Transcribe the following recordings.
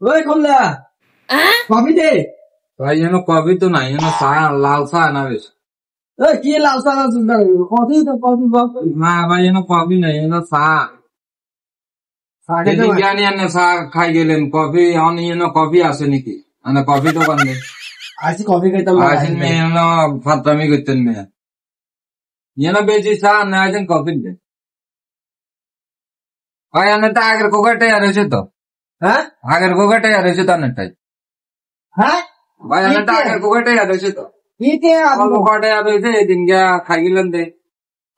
ওই কমলা কফি দে। ভাই যেন কফি তো নাই, যেন চা, লাল চা না বেশ। ওই কি লাল চা না চিন্তা করবি, কফি তো কফি না ভাই যেন কফি নাই, যেন চা। খেতে পারি। জানি এনে চা খাই গেলেন, কফি অন যেন কফি আছে নাকি? মানে কফি দোকান নেই। আইসি কফি খাইতাম না। আসেন মেয়ে যেন ফাত্রামি করতেন মেয়ে। যেন বেশি চা না আসেন কফি দেন। ভাই এনে তো আগের কোকাটাই আর হয়েছে তো, হ্যাঁ আগের কোকাটাই আর হয়েছে তো অনেকটাই। হ্যাঁ ভাই এনে তো আগের কোকাটাই আর হয়েছে তো। ইতে অল্প কটাই আর হয়েছে, এদিন গিয়া খাই গেলেন দে।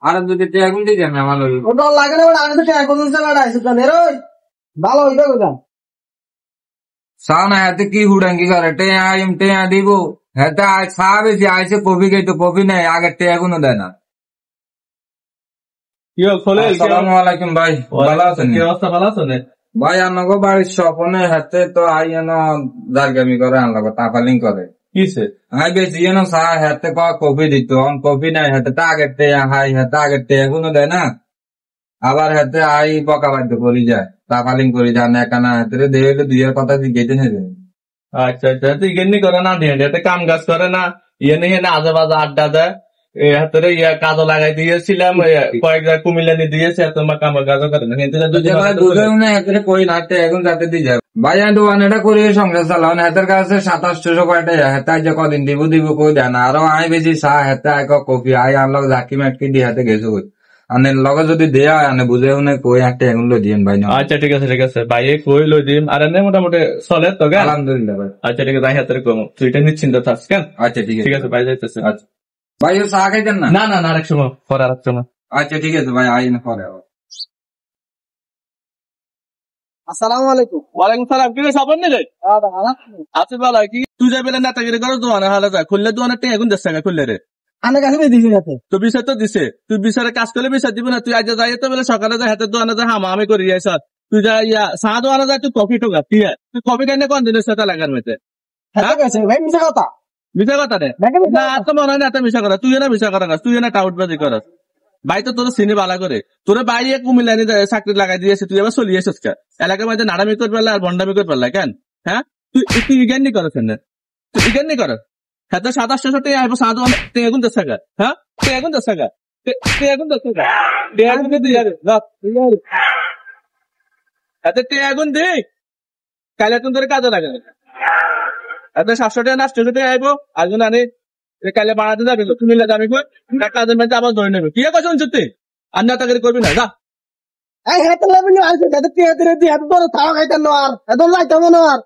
আর যদি টেগুন দিয়ে যান আমার লগে। ওটা লাগে না, ওটা আমি তো ট্যাগ করতে চাই আইসি তো নেই রই ভালো হইবে কোথা। চা না হাতে কি হুড়াঙ্গি করে, টে দিব হাতে চা বেশি আইসে কফি খাইতো, কফি নাই আগের টে এখনো দেয় না। আসসালামু আলাইকুম ভাই, ভালো আছেন? কি অবস্থা, ভালো আছো? ভাই আমাকে বাড়ির স্বপনে হাতে তো আই যেন জারগামি করে আনলো, তাফালিং করে। কিসে? আই বেশি যেন চা হাতে কফি দিত, কফি নাই হাতে তো আগের টে হাই হাতে আগের টে এখনো দেয় না। আবার হাতে আই বকা বাধ্য করি যায়, তাফালিং করি যায় না, কেনা হাতে দিয়ে দুইয়ের কথা জিজ্ঞেস নেবে। আচ্ছা আচ্ছা, তুই ইগেনি করে না, এতে কাম কাজ করে না, ইয়ে নিয়ে না আজে বাজে আড্ডা দেয়। হাতের কাজও লাগাই দিয়েছিলাম, কয়েক জায়গায় কুমিল্লা নিয়ে দিয়েছে, তোমার কাম কাজও করে না। কই না এখন যাতে দিয়ে যায় ভাই, আমি দোকান এটা করে সংসার চালাও না। হাতের কাছে 2700 কয়টা হাতে যে কদিন দিব কই দেয় না। আরো আই বেশি চা হাতে আয় কফি আই আনলো ঝাঁকি মাটকি দিয়ে হাতে গেছো কই আনে লগে যদি দেয়া হয় আনে বুঝে শুনে কই একটা এখন লই দিন ভাই না। আচ্ছা ঠিক আছে ঠিক আছে ভাই, কই লই দিম। আর এনে মোটামুটি চলে তো গে, আলহামদুলিল্লাহ ভাই। আচ্ছা ঠিক আছে, হাতের কম তুই এটা নিশ্চিন্ত থাকস কেন। আচ্ছা ঠিক ঠিক আছে ভাই, যাইতেছে। আচ্ছা ভাই চা খাইতেন না? না না না, আরেক সময় পরে, আরেক সময়। আচ্ছা ঠিক আছে ভাই, আই না পরে। আসসালামু আলাইকুম। ওয়ালাইকুম সালাম। কি রে সাবন নিলে? আছি ভালো। কি তুই যাই বেলে নেতাগিরি করো দোকানে, হালে যায় খুললে দোকানে টেঁ এখন দেশ খুললে রে আনে কাছে দিছি যাতে তো বিচার তো দিছে, তুই বিচারে কাজ করলে বিচার দিব না। তুই আজ যাই তো বলে সকালে যাই হাতের দোকানে যায় হামা আমি করি যাই স্যার, তুই যা ইয়া চা দোকানে যায় তুই কফি টোকা, ঠিক আছে? তুই কফি কেন কোন দিনের সাথে লাগার মেতে ভাই মিশা কথা। মিশা কথা রে না, তো মনে হয় না এত মিশা করা। তুই না মিশা করা, তুই না টাউটবাজি করস। ভাই তো তোর চিনি বালা করে, তোর ভাই কুমিল্লানি চাকরি লাগাই দিয়েছে, তুই এবার চলি আসিস কে এলাকার মধ্যে নাড়ামি করে পারলে আর ভন্ডামি করে পারলে কেন? হ্যাঁ তুই তুই ইজ্ঞানী করস, তুই ইজ্ঞানী করস। হ্যাঁ তো 2700 টাকা আইবো চা দোকানে, তুই এখন 10 টাকা। হ্যাঁ তুই এখন 10 টাকা, তুই এখন 10 টাকা আগুন দিয়ে যাবে। এত তুই আগুন দি কালে তুমি তোর কাজে লাগে না। এত 700 টাকা না 800 টাকা আইবো আগুন আনে কালে বাড়াতে যাবে, তুমি আমি কাজের মধ্যে আবার ধরে নেবে। কি কথা শুনছো তুই? আর নেতাগিরি করবি না, যা। এই হাতে লাভিনি আইছে, যাতে টিয়া দিয়ে দিয়ে এত বড় তাও খাইতেন না আর এত লাইতাম না আর